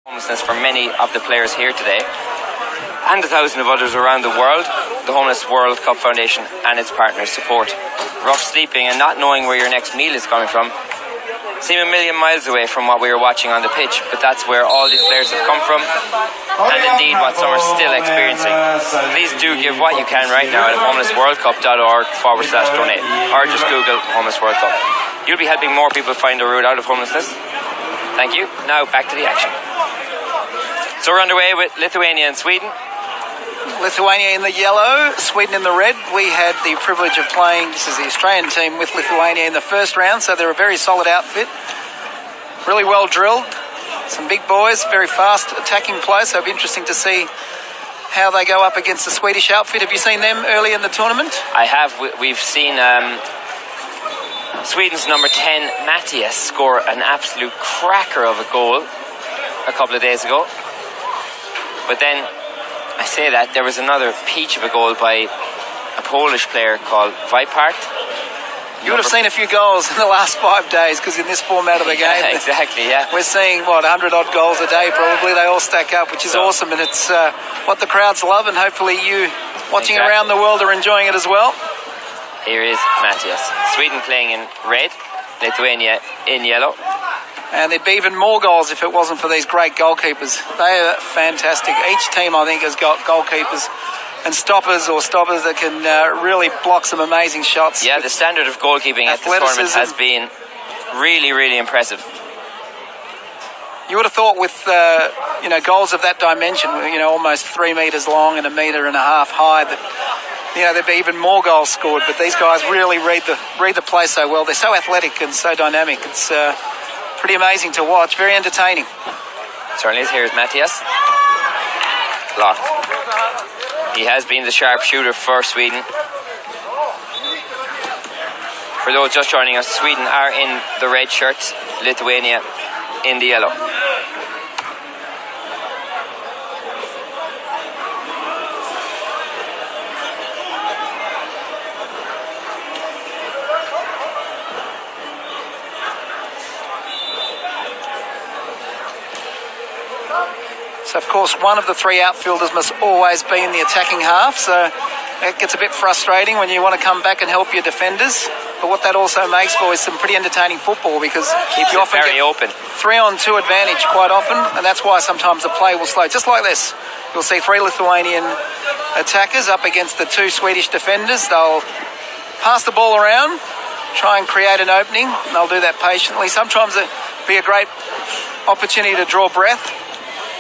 Homelessness for many of the players here today, and 1,000 of others around the world. The Homeless World Cup Foundation and its partners support. Rough sleeping and not knowing where your next meal is coming from seem a million miles away from what we were watching on the pitch, but that's where all these players have come from, and indeed what some are still experiencing. Please do give what you can right now at homelessworldcup.org/donate, or just Google Homeless World Cup. You'll be helping more people find a route out of homelessness. Thank you. Now back to the action. So we're underway with Lithuania and Sweden. Lithuania in the yellow, Sweden in the red. We had the privilege of playing, this is the Australian team, with Lithuania in the first round, so they're a very solid outfit. Really well drilled. Some big boys, very fast attacking play, so it'll be interesting to see how they go up against the Swedish outfit. Have you seen them early in the tournament? I have. We've seen Sweden's number 10, Mattias, score an absolute cracker of a goal a couple of days ago. But then, I say that, there was another peach of a goal by a Polish player called Vipart. You would have seen a few goals in the last 5 days, because in this format of the game, exactly, yeah, we're seeing 100 odd goals a day probably. They all stack up, which is awesome, and it's what the crowds love, and hopefully you watching around the world are enjoying it as well. Here is Mattias. Sweden playing in red, Lithuania in yellow. And there'd be even more goals if it wasn't for these great goalkeepers. They are fantastic. Each team, I think, has got goalkeepers and stoppers that can really block some amazing shots. Yeah, the standard of goalkeeping at this tournament has been really, really impressive. You would have thought with goals of that dimension, almost 3 metres long and 1.5 metres high, that there'd be even more goals scored. But these guys really read the play so well. They're so athletic and so dynamic. It's pretty amazing to watch. Very entertaining. Certainly is. Here's Mattias. Blocked. He has been the sharpshooter for Sweden. For those just joining us, Sweden are in the red shirts, Lithuania in the yellow. So, of course, one of the 3 outfielders must always be in the attacking half, so it gets a bit frustrating when you want to come back and help your defenders. But what that also makes for is some pretty entertaining football, because keeps you often very get open. 3-on-2 advantage quite often, and that's why sometimes the play will slow. Just like this, you'll see 3 Lithuanian attackers up against the 2 Swedish defenders. They'll pass the ball around, try and create an opening, and they'll do that patiently. Sometimes it'll be a great opportunity to draw breath.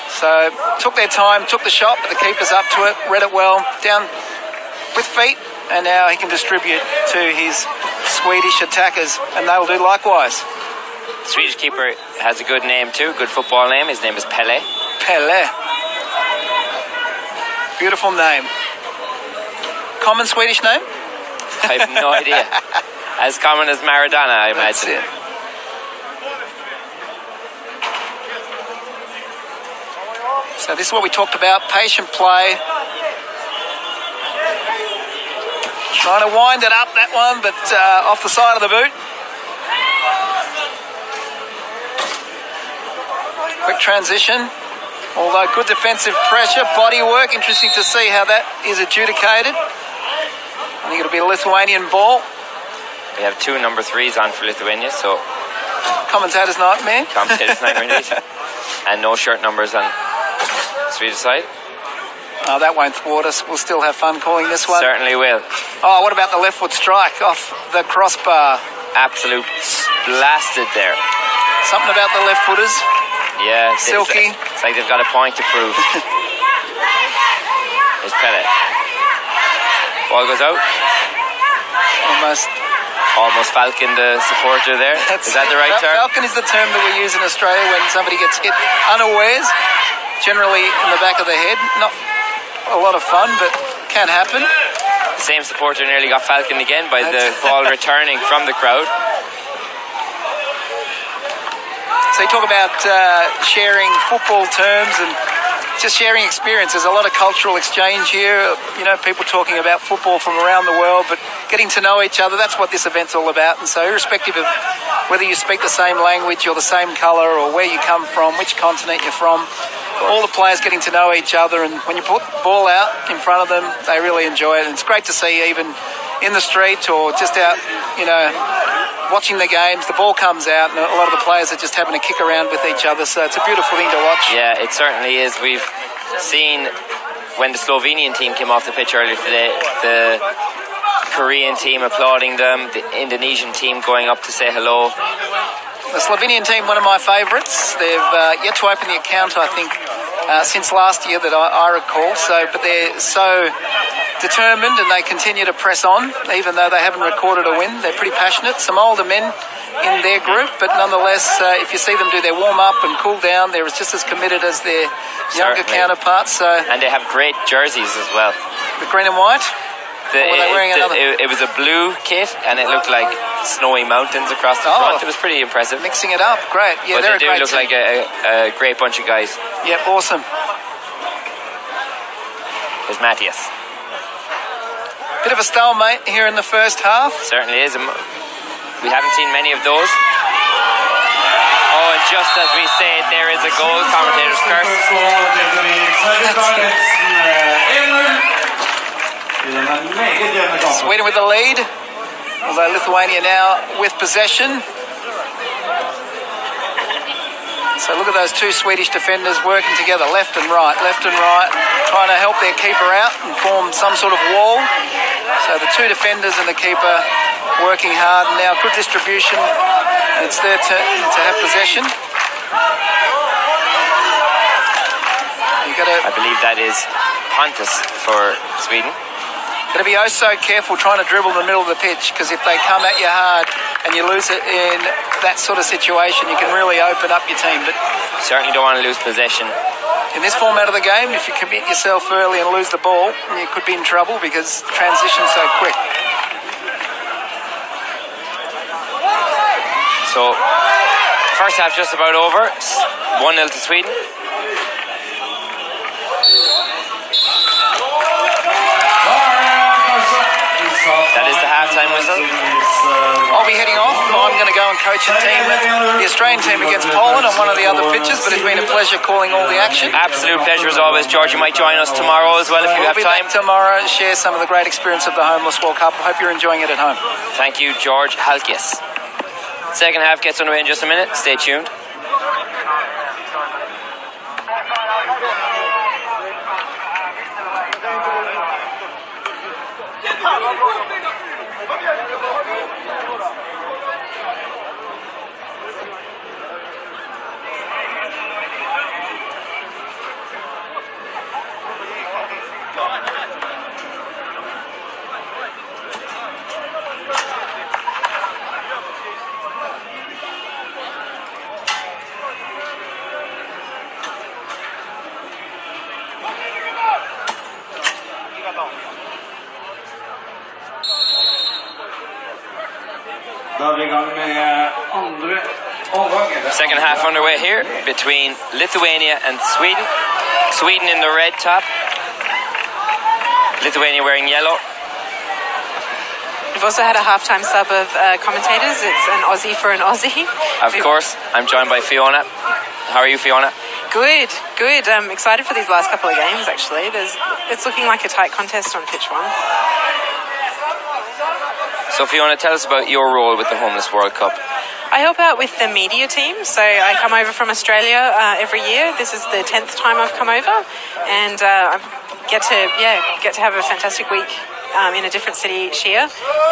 So took their time, took the shot, but the keeper's up to it, read it well, down with feet, and now he can distribute to his Swedish attackers, and they'll do likewise. The Swedish keeper has a good name too, good football name. His name is Pele. Pele. Beautiful name. Common Swedish name? I have no idea. As common as Maradona, I imagine. That's it. So this is what we talked about, patient play. Trying to wind it up, that one, but off the side of the boot. Quick transition. Although good defensive pressure, body work. Interesting to see how that is adjudicated. I think it'll be a Lithuanian ball. We have 2 number 3s on for Lithuania, so... Commentator's nightmare. Commentator's nightmare indeed. And no shirt numbers on Swedish side. Oh, that won't thwart us. We'll still have fun calling this one. Certainly will. Oh, what about the left foot strike off the crossbar? Absolute blasted there. Something about the left footers. Yeah. Silky. It's like they've got a point to prove. There's Pele. Ball goes out. Almost Falcon the supporter there. Is that the right term? Falcon is the term that we use in Australia when somebody gets hit unawares, generally in the back of the head. Not a lot of fun, but can happen. The same supporter nearly got Falcon again by the ball returning from the crowd. So you talk about sharing football terms and just sharing experience. There's a lot of cultural exchange here. You know, people talking about football from around the world, but getting to know each other, that's what this event's all about. And so irrespective of whether you speak the same language or the same colour or where you come from, which continent you're from, all the players getting to know each other, and when you put the ball out in front of them, they really enjoy it. And it's great to see, even in the street or just out, you know, watching the games, the ball comes out and a lot of the players are just having a kick around with each other, so it's a beautiful thing to watch. Yeah, it certainly is. We've seen when the Slovenian team came off the pitch earlier today, the Korean team applauding them, the Indonesian team going up to say hello. The Slovenian team, one of my favourites. They've yet to open the account, I think, since last year that I recall. But they're so determined and they continue to press on, even though they haven't recorded a win. They're pretty passionate. Some older men in their group, but nonetheless, if you see them do their warm-up and cool down, they're just as committed as their younger counterparts. And they have great jerseys as well. The green and white? Or were they wearing another? It was a blue kit and it looked like snowy mountains across the front. It was pretty impressive. Mixing it up, great. Yeah, but they do look like a great bunch of guys. Yep, awesome. There's Matthias. Bit of a stalemate here in the first half. Certainly is. We haven't seen many of those. Oh, and just as we say it, there is a goal. Commentator's curse. Sweden with the lead, although Lithuania now with possession. So look at those two Swedish defenders working together, left and right, trying to help their keeper out and form some sort of wall. So the two defenders and the keeper working hard. And now good distribution. It's their turn to have possession. I believe that is Pontus for Sweden. Got to be oh so careful trying to dribble in the middle of the pitch, because if they come at you hard and you lose it in that sort of situation, you can really open up your team. But certainly don't want to lose possession. In this format of the game, if you commit yourself early and lose the ball, you could be in trouble because the transition's so quick. So, first half just about over. 1-0 to Sweden. That is the halftime whistle. I'll be heading off. I'm going to go and coach a team, the Australian team against Poland on one of the other pitches, but it's been a pleasure calling all the action. Absolute pleasure as always, George. You might join us tomorrow as well if you have time. We'll be back tomorrow and share some of the great experience of the Homeless World Cup. I hope you're enjoying it at home. Thank you, George Halkias. Second half gets underway in just a minute. Stay tuned. Second half underway here between Lithuania and Sweden. Sweden in the red top. Lithuania wearing yellow. We've also had a halftime sub of commentators. It's an Aussie for an Aussie. Of course, I'm joined by Fiona. How are you, Fiona? Good. I'm excited for these last couple of games, actually. It's looking like a tight contest on pitch one. So Fiona, tell us about your role with the Homeless World Cup. I help out with the media team, so I come over from Australia every year. This is the 10th time I've come over, and I get to have a fantastic week in a different city each year,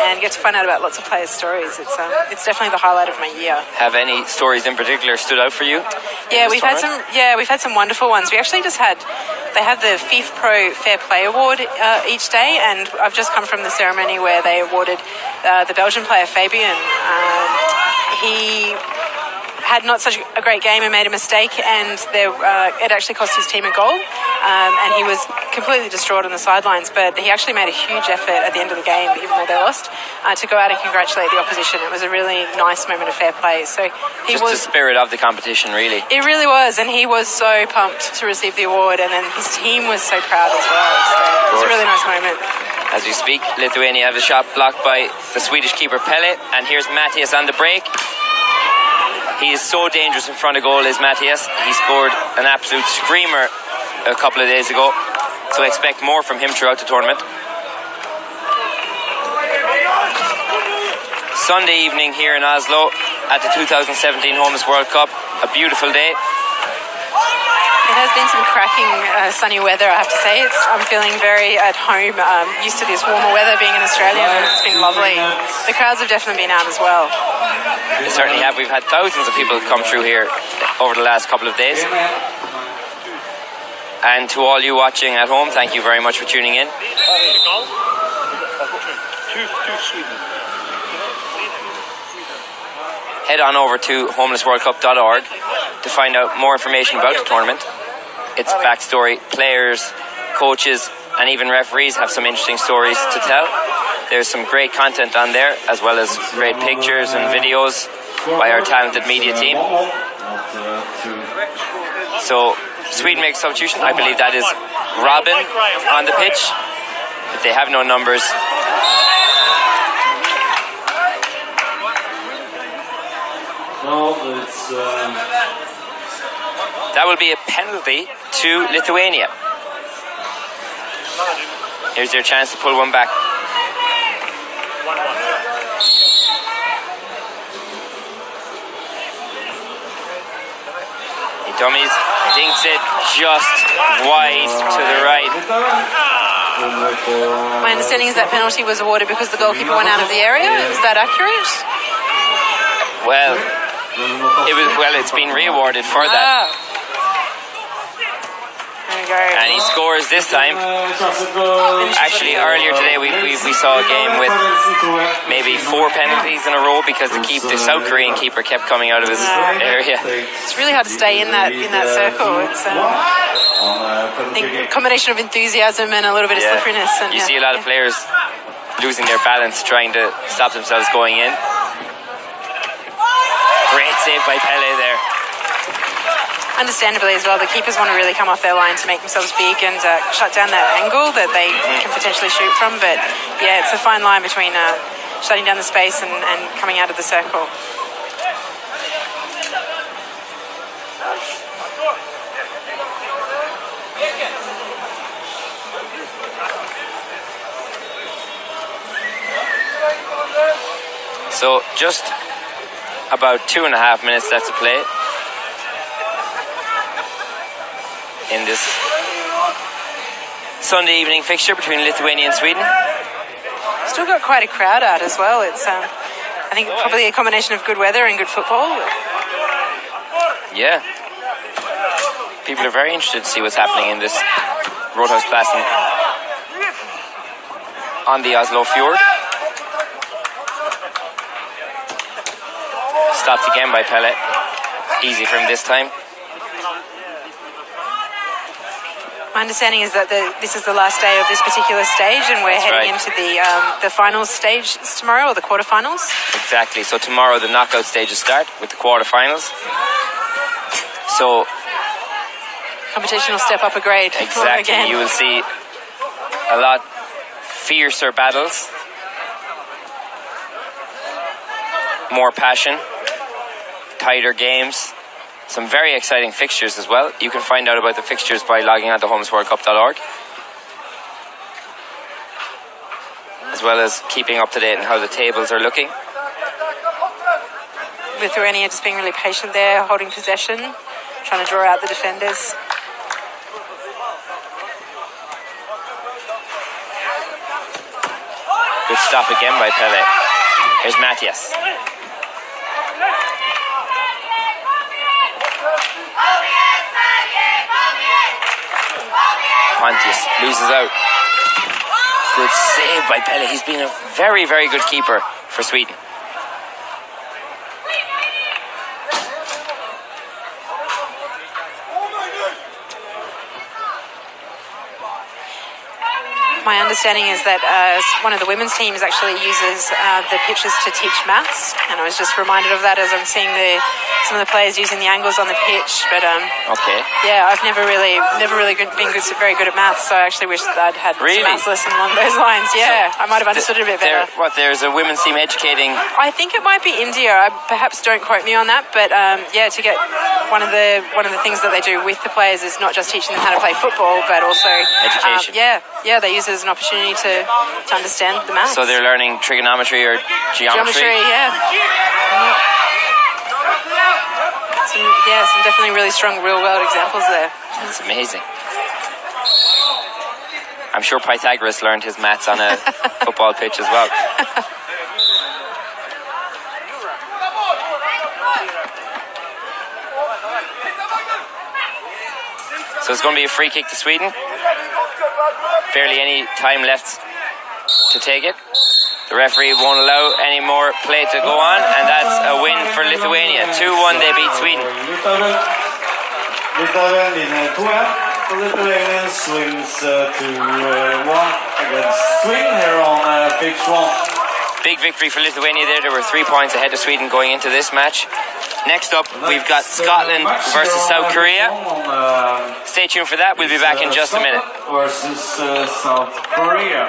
and get to find out about lots of players' stories. It's definitely the highlight of my year. Have any stories in particular stood out for you? Yeah, we've had some wonderful ones. We actually they have the FIF Pro Fair Play Award each day, and I've just come from the ceremony where they awarded the Belgian player Fabian. had not such a great game and made a mistake, and it actually cost his team a goal, and he was completely distraught on the sidelines. But he actually made a huge effort at the end of the game, even though they lost, to go out and congratulate the opposition. It was a really nice moment of fair play. So he just the spirit of the competition, really. It really was, and he was so pumped to receive the award, and then his team was so proud as well. So it was a really nice moment. As we speak, Lithuania have a shot blocked by the Swedish keeper Pelle, and here's Matthias on the break. He is so dangerous in front of goal, is Matthias. He scored an absolute screamer a couple of days ago, so I expect more from him throughout the tournament. Sunday evening here in Oslo at the 2017 Homeless World Cup. A beautiful day. It has been some cracking sunny weather, I have to say. I'm feeling very at home, used to this warmer weather being in Australia, and it's been lovely. The crowds have definitely been out as well. They certainly have. We've had thousands of people come through here over the last couple of days. And to all you watching at home, thank you very much for tuning in. Head on over to homelessworldcup.org to find out more information about the tournament, its backstory. Players, coaches, and even referees have some interesting stories to tell. There's some great content on there, as well as great pictures and videos by our talented media team. So, Sweden makes substitution. I believe that is Robin on the pitch. If they have no numbers. That will be a penalty to Lithuania. Here's their chance to pull one back. He dummies, dinks it just wide to the right. My understanding is that penalty was awarded because the goalkeeper went out of the area. Is that accurate? Well, it's been re-awarded for that. There we go. And he scores this time. Actually, earlier today we saw a game with maybe 4 penalties in a row because the South Korean keeper kept coming out of his area. It's really hard to stay in that circle. It's I think a combination of enthusiasm and a little bit of slipperiness. And, you see a lot of players losing their balance, trying to stop themselves going in. Great save by Pelle there. Understandably as well, the keepers want to really come off their line to make themselves big and shut down that angle that they can potentially shoot from. But yeah, it's a fine line between shutting down the space and coming out of the circle. So just about 2.5 minutes left to play in this Sunday evening fixture between Lithuania and Sweden. Still got quite a crowd out as well. It's I think probably a combination of good weather and good football. Yeah. People are very interested to see what's happening in this Rådhusplassen on the Oslo Fjord. Stopped again by Pelle. Easy for him this time. My understanding is that this is the last day of this particular stage, and we're heading into the final stage tomorrow, or the quarterfinals. Exactly. So tomorrow the knockout stages start with the quarterfinals. So competition will step up a grade. Exactly. Again. You will see a lot fiercer battles, more passion, tighter games. Some very exciting fixtures as well. You can find out about the fixtures by logging on to homelessworldcup.org, as well as keeping up to date on how the tables are looking. Lithuania just being really patient there, holding possession, trying to draw out the defenders. Good stop again by Pelle. Here's Matthias. Pontius loses out. Good save by Pelle. He's been a very, very good keeper for Sweden. my understanding is that one of the women's teams actually uses the pitches to teach maths, and I was just reminded of that as I'm seeing some of the players using the angles on the pitch. But okay. Yeah, I've never really been very good at maths, so I actually wish that I'd had some maths lesson along those lines. Yeah, so I might have understood it a bit better. There's a women's team educating? I think it might be India. Perhaps don't quote me on that, but yeah, to get one of the things that they do with the players is not just teaching them how to play football, but also education. Yeah, they use it as an opportunity to understand the maths. So they're learning trigonometry or geometry? Yeah. Some definitely really strong real-world examples there. It's amazing. I'm sure Pythagoras learned his maths on a football pitch as well. So it's going to be a free kick to Sweden. Barely any time left to take it. The referee won't allow any more play to go on, and that's a win for Lithuania. 2-1, they beat Sweden. Lithuania swings 2-1 against Sweden here on pitch 1. Big victory for Lithuania there. They were 3 points ahead of Sweden going into this match. Next up, we've got Scotland versus South Korea. Stay tuned for that. We'll be back in just a minute. Versus South Korea.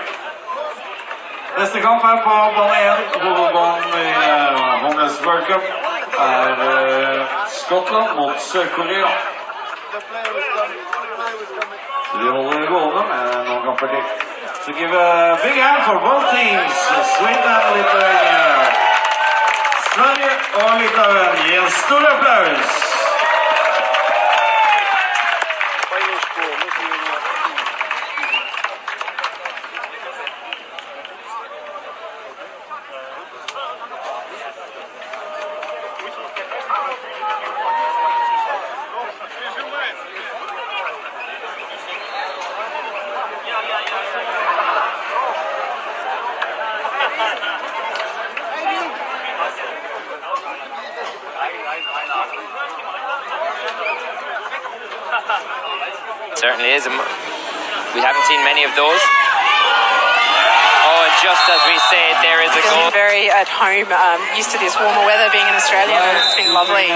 Neste kamp her på bane 1, hovedbanen i Hondes World Cup, Skottland mot Sør-Korea. Så de holder det gående med noen kamper til. So give a big hand for both teams, Sweden and Lithuania. Sverige og Litauen gir en stor applaus. Certainly is. We haven't seen many of those. Oh, and just as we say, there is a goal. Very at home, used to this warmer weather being in Australia, and it's been lovely.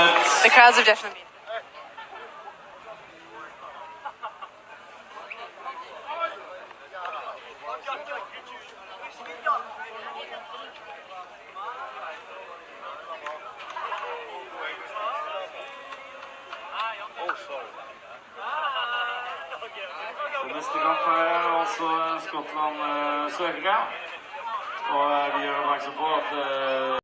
The crowds have definitely been. Neste kamp er altså Skottland-Sør-Korea, og vi gjør oppmerksom på at